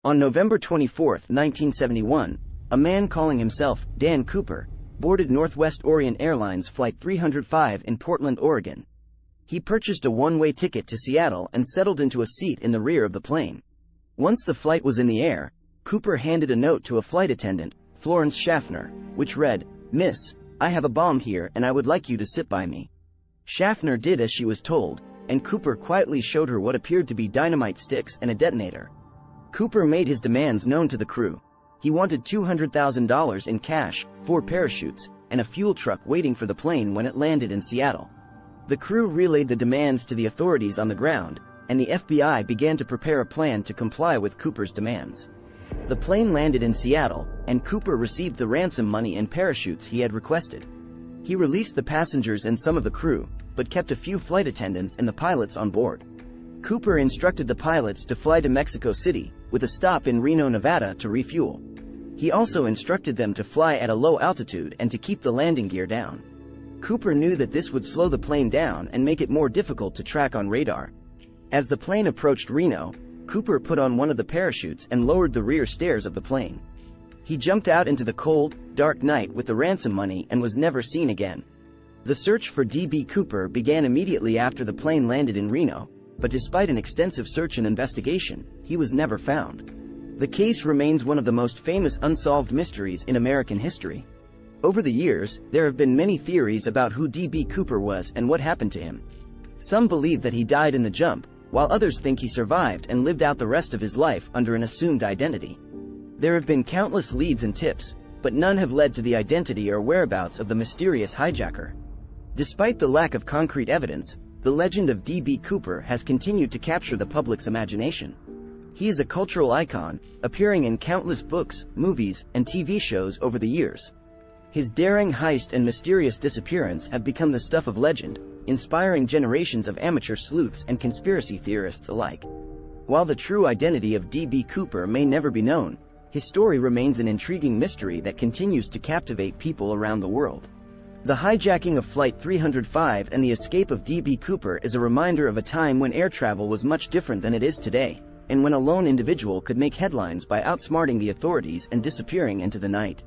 On November 24, 1971, a man calling himself Dan Cooper boarded Northwest Orient Airlines Flight 305 in Portland, Oregon. He purchased a one-way ticket to Seattle and settled into a seat in the rear of the plane. Once the flight was in the air, Cooper handed a note to a flight attendant, Florence Schaffner, which read, "Miss, I have a bomb here and I would like you to sit by me." Schaffner did as she was told, and Cooper quietly showed her what appeared to be dynamite sticks and a detonator. Cooper made his demands known to the crew. He wanted $200,000 in cash, 4 parachutes, and a fuel truck waiting for the plane when it landed in Seattle. The crew relayed the demands to the authorities on the ground, and the FBI began to prepare a plan to comply with Cooper's demands. The plane landed in Seattle, and Cooper received the ransom money and parachutes he had requested. He released the passengers and some of the crew, but kept a few flight attendants and the pilots on board. Cooper instructed the pilots to fly to Mexico City, with a stop in Reno, Nevada to refuel. He also instructed them to fly at a low altitude and to keep the landing gear down. Cooper knew that this would slow the plane down and make it more difficult to track on radar. As the plane approached Reno, Cooper put on one of the parachutes and lowered the rear stairs of the plane. He jumped out into the cold, dark night with the ransom money and was never seen again. The search for D.B. Cooper began immediately after the plane landed in Reno, but despite an extensive search and investigation, he was never found. The case remains one of the most famous unsolved mysteries in American history. Over the years, there have been many theories about who D.B. Cooper was and what happened to him. Some believe that he died in the jump, while others think he survived and lived out the rest of his life under an assumed identity. There have been countless leads and tips, but none have led to the identity or whereabouts of the mysterious hijacker. Despite the lack of concrete evidence, the legend of D.B. Cooper has continued to capture the public's imagination. He is a cultural icon, appearing in countless books, movies, and TV shows over the years. His daring heist and mysterious disappearance have become the stuff of legend, inspiring generations of amateur sleuths and conspiracy theorists alike. While the true identity of D.B. Cooper may never be known, his story remains an intriguing mystery that continues to captivate people around the world. The hijacking of Flight 305 and the escape of D.B. Cooper is a reminder of a time when air travel was much different than it is today, and when a lone individual could make headlines by outsmarting the authorities and disappearing into the night.